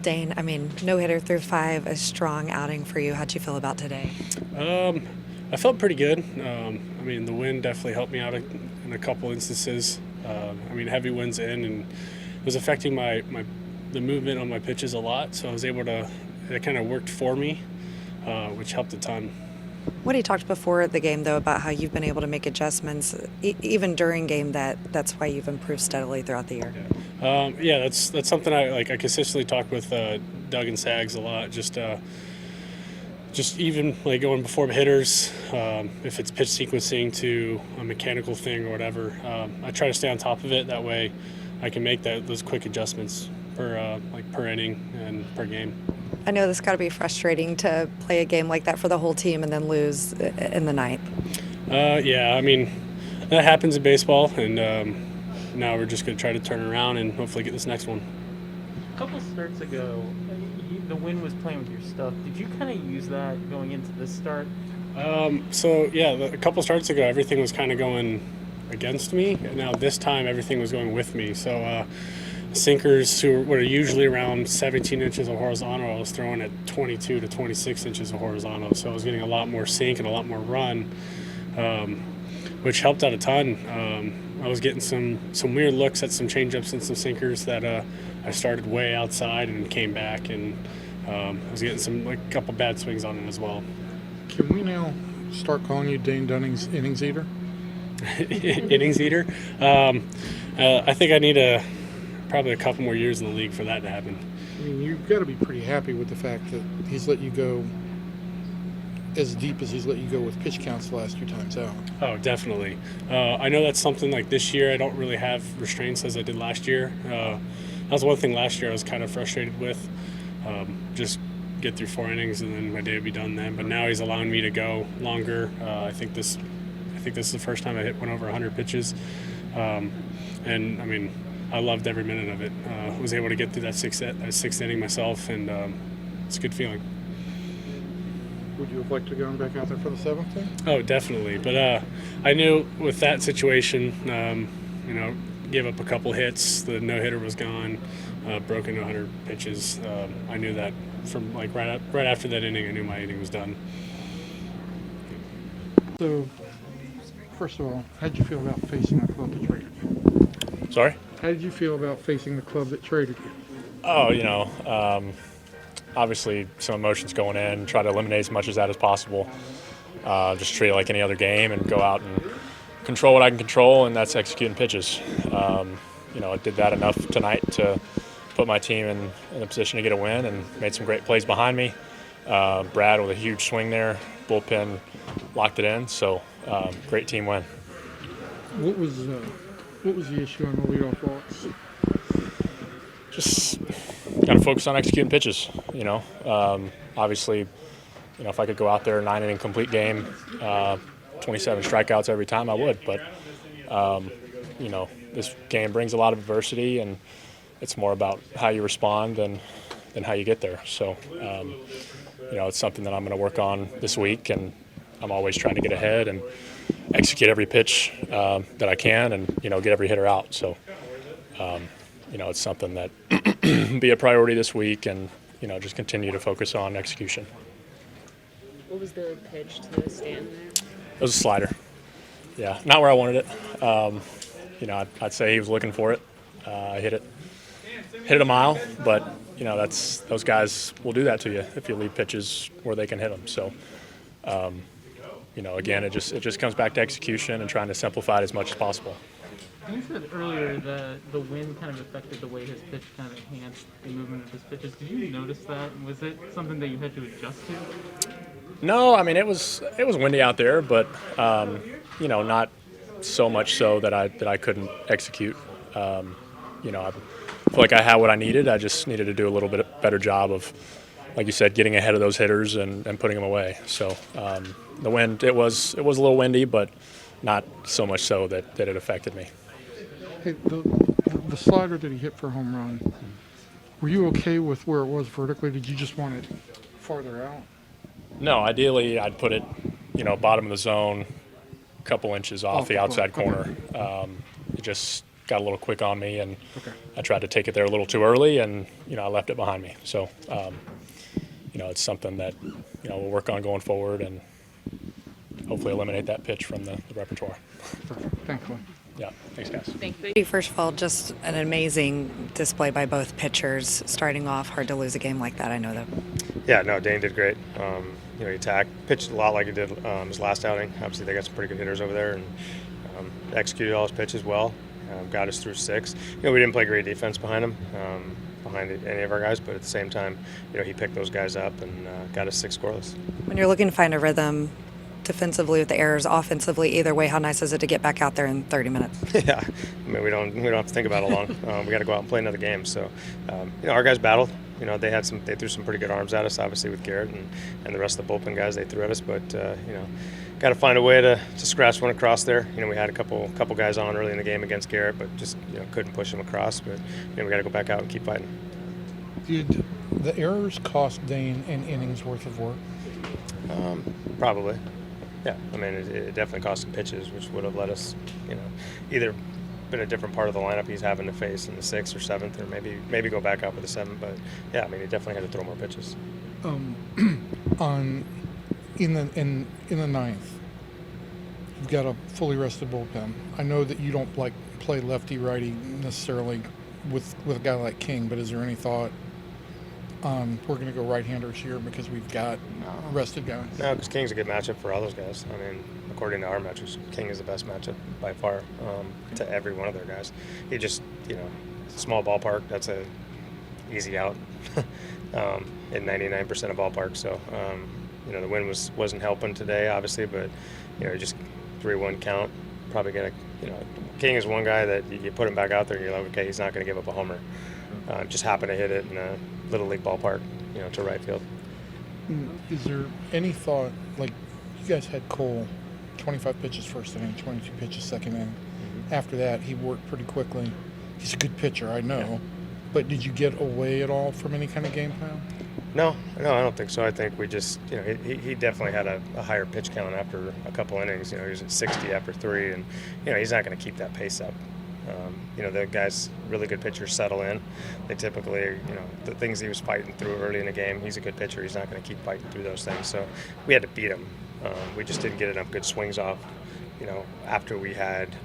Dane, no hitter through 5, a strong outing for you. How'd you feel about today? I felt pretty good. The wind definitely helped me out in a couple instances. Heavy winds in, and it was affecting the movement on my pitches a lot. So I was able to. It kind of worked for me, which helped a ton. What he talked before the game, though, about how you've been able to make adjustments, even during game, that's why you've improved steadily throughout the year. That's something I consistently talk with Doug and Sags a lot. Just even like going before hitters, if it's pitch sequencing to a mechanical thing or whatever, I try to stay on top of it. That way, I can make those quick adjustments per inning and per game. I know this got to be frustrating to play a game like that for the whole team and then lose in the ninth. That happens in baseball, and now we're just going to try to turn around and hopefully get this next one. A couple starts ago, the wind was playing with your stuff. Did you kind of use that going into this start? A couple starts ago, everything was kind of going against me, and now this time everything was going with me. So sinkers were usually around 17 inches of horizontal, I was throwing at 22 to 26 inches of horizontal. So I was getting a lot more sink and a lot more run, which helped out a ton. I was getting some weird looks at some changeups and some sinkers that I started way outside and came back, and I was getting a couple bad swings on it as well. Can we now start calling you Dane Dunning's innings eater? Innings eater? I think I need probably a couple more years in the league for that to happen. You've got to be pretty happy with the fact that he's let you go as deep as he's let you go with pitch counts the last 2 times out. Oh, definitely. I know that's something like this year I don't really have restraints as I did last year. That was one thing last year I was kind of frustrated with. Just get through 4 innings and then my day would be done then. But now he's allowing me to go longer. I think this is the first time I hit one over 100 pitches. I loved every minute of it. Was able to get through that sixth inning myself, and it's a good feeling. Would you have liked to go back out there for the 7th then? Oh, definitely. But I knew with that situation, gave up a couple hits. The no-hitter was gone, broken 100 pitches. I knew that from right after that inning, I knew my inning was done. So, first of all, how did you feel about facing the club that traded you? Sorry? How did you feel about facing the club that traded you? Oh, obviously some emotions going in, try to eliminate as much of that as possible. Just treat it like any other game and go out and control what I can control, and that's executing pitches. I did that enough tonight to put my team in a position to get a win, and made some great plays behind me. Brad with a huge swing there, bullpen locked it in, so great team win. What was the issue on the leadoff walks? Just got to focus on executing pitches. Obviously, if I could go out there 9-inning complete game, 27 strikeouts every time, I would. But this game brings a lot of adversity, and it's more about how you respond than how you get there. So, it's something that I'm going to work on this week, and I'm always trying to get ahead and execute every pitch that I can, and get every hitter out. So, it's something that be a priority this week, and just continue to focus on execution. What was the pitch to the stand there? It was a slider. Yeah, not where I wanted it. I'd say he was looking for it. I hit it a mile, but those guys will do that to you if you leave pitches where they can hit them. So. Again, it just comes back to execution and trying to simplify it as much as possible. You said earlier that the wind kind of affected the way his pitch kind of enhanced the movement of his pitches. Did you notice that? Was it something that you had to adjust to? No, it was windy out there, but not so much so that I couldn't execute. I feel like I had what I needed. I just needed to do a little bit better job of, like you said, getting ahead of those hitters and putting them away. So the wind, it was a little windy, but not so much so that it affected me. Hey, the slider that he hit for a home run, were you okay with where it was vertically? Did you just want it farther out? No, ideally I'd put it, bottom of the zone, a couple inches off the outside corner. It just got a little quick on me, and I tried to take it there a little too early, and I left it behind me. So it's something that we'll work on going forward, and hopefully eliminate that pitch from the repertoire. Perfect. Thanks, Glenn. Yeah, thanks, guys. Thank you. First of all, just an amazing display by both pitchers. Starting off, hard to lose a game like that. I know that. Yeah, no, Dane did great. He attacked, pitched a lot like he did his last outing. Obviously, they got some pretty good hitters over there, and executed all his pitches well. Got us through 6. We didn't play great defense behind him, behind any of our guys, but at the same time, he picked those guys up and got us 6 scoreless. When you're looking to find a rhythm defensively with the errors, offensively, either way, how nice is it to get back out there in 30 minutes? Yeah, I mean we don't have to think about it long. We got to go out and play another game. So, our guys battled. They threw some pretty good arms at us, obviously with Garrett and the rest of the bullpen guys they threw at us. But got to find a way to scratch one across there. We had a couple guys on early in the game against Garrett, but just couldn't push him across. But we got to go back out and keep fighting. Did the errors cost Dane an inning's worth of work? Probably. Yeah, I mean, it definitely cost him pitches, which would have let us, either been a different part of the lineup he's having to face in the 6th or 7th, or maybe go back out with the 7th. But yeah, I mean, he definitely had to throw more pitches. In the 9th, you've got a fully rested bullpen. I know that you don't play lefty righty necessarily with a guy like King, but is there any thought we're going to go right-handers here because we've got rested guys? No, because King's a good matchup for all those guys. I mean, according to our metrics, King is the best matchup by far to every one of their guys. He just, small ballpark, that's a easy out in 99% of ballparks. So, the wind wasn't helping today, obviously, but, just 3-1 count. Probably going to, King is one guy that you put him back out there and you're like, okay, he's not going to give up a homer. Just happened to hit it in a Little League ballpark, to right field. Is there any thought, you guys had Cole, 25 pitches first inning, 22 pitches second inning. Mm-hmm. After that, he worked pretty quickly. He's a good pitcher, I know. Yeah. But did you get away at all from any kind of game plan? No, I don't think so. I think we just, he definitely had a higher pitch count after a couple innings. He was at 60 after 3, and, he's not going to keep that pace up. The guys, really good pitchers settle in. They typically, the things he was fighting through early in the game, he's a good pitcher. He's not going to keep fighting through those things. So we had to beat him. We just didn't get enough good swings off, after we had,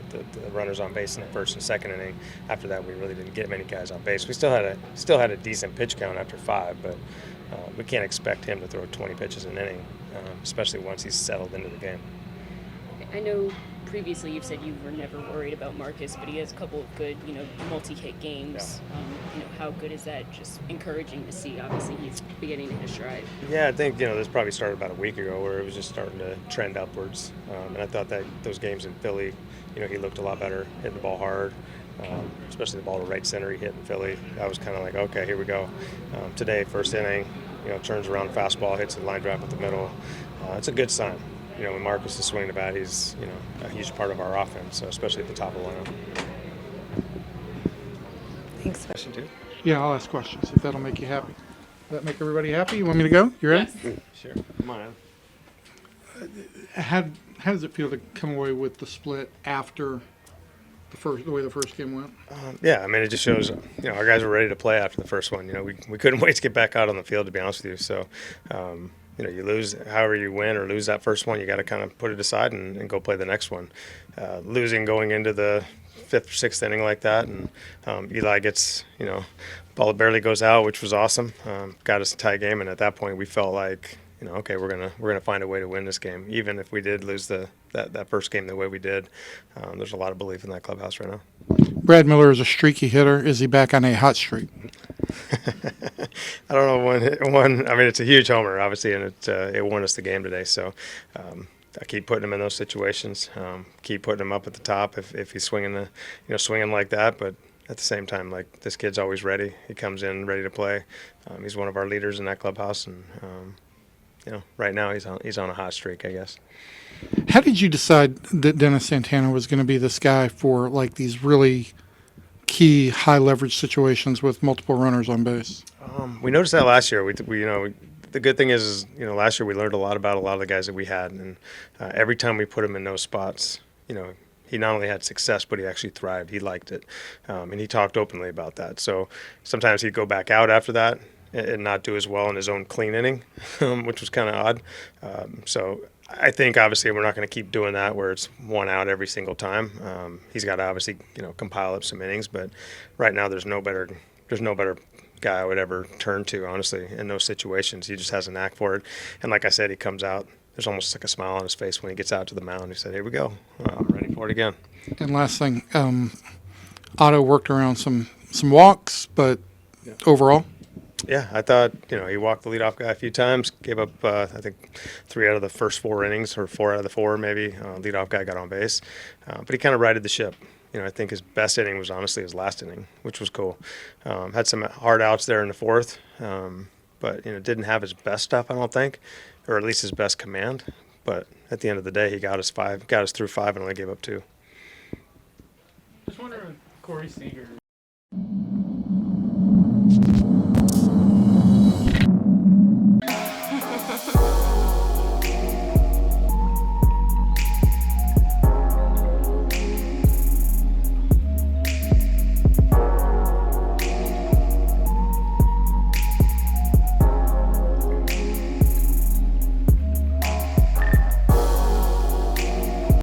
the runners on base in the first and second inning. After that, we really didn't get many guys on base. We still had a decent pitch count after 5, but we can't expect him to throw 20 pitches an inning, especially once he's settled into the game. I know previously you've said you were never worried about Marcus, but he has a couple of good, multi-hit games. Yeah. How good is that? Just encouraging to see. Obviously, he's beginning to hit stride. Yeah, I think, this probably started about a week ago where it was just starting to trend upwards. And I thought that those games in Philly, he looked a lot better, hitting the ball hard, especially the ball to right center he hit in Philly. I was kind of like, okay, here we go. Today, first inning, turns around fastball, hits a line drive at the middle. It's a good sign. When Marcus is swinging the bat, he's, a huge part of our offense, especially at the top of the lineup. Thanks. Question 2? Yeah, I'll ask questions if that'll make you happy. Does that make everybody happy? You want me to go? You ready? Yes. Sure. Come on, How does it feel to come away with the split after the way the first game went? Yeah, I mean, it just shows, our guys were ready to play after the first one. We couldn't wait to get back out on the field, to be honest with you. So, you lose, however you win or lose that first one, you got to kind of put it aside and go play the next one. Losing going into the 5th or 6th inning like that, and Eli gets, ball barely goes out, which was awesome. Got us a tie game, and at that point we felt like, okay, we're gonna find a way to win this game, even if we did lose that first game the way we did. There's a lot of belief in that clubhouse right now. Brad Miller is a streaky hitter. Is he back on a hot streak? I don't know one. I mean, it's a huge homer, obviously, and it won us the game today. So I keep putting him in those situations. Keep putting him up at the top if he's swinging swinging like that. But at the same time, like, this kid's always ready. He comes in ready to play. He's one of our leaders in that clubhouse, and right now he's on a hot streak, I guess. How did you decide that Dennis Santana was going to be this guy for these really key high leverage situations with multiple runners on base? We noticed that last year. We the good thing is last year we learned a lot about a lot of the guys that we had, and every time we put him in those spots, he not only had success, but he actually thrived. He liked it, and he talked openly about that. So sometimes he'd go back out after that and not do as well in his own clean inning, which was kind of odd. So I think obviously we're not going to keep doing that where it's one out every single time. He's got to obviously compile up some innings, but right now there's no better guy I would ever turn to, honestly, in those situations. He just has a knack for it, and like I said, he comes out. There's almost like a smile on his face when he gets out to the mound. He said, "Here we go, I'm ready for it again." And last thing, Otto worked around some walks, but overall, Yeah, I thought, he walked the leadoff guy a few times, gave up, I think, 3 out of the first 4 innings, or 4 out of the 4 maybe. Leadoff guy got on base. But he kind of righted the ship. I think his best inning was honestly his last inning, which was cool. Had some hard outs there in the 4th, but, didn't have his best stuff, I don't think, or at least his best command. But at the end of the day, he got us through 5 and only gave up 2. Just wondering, Corey Seager.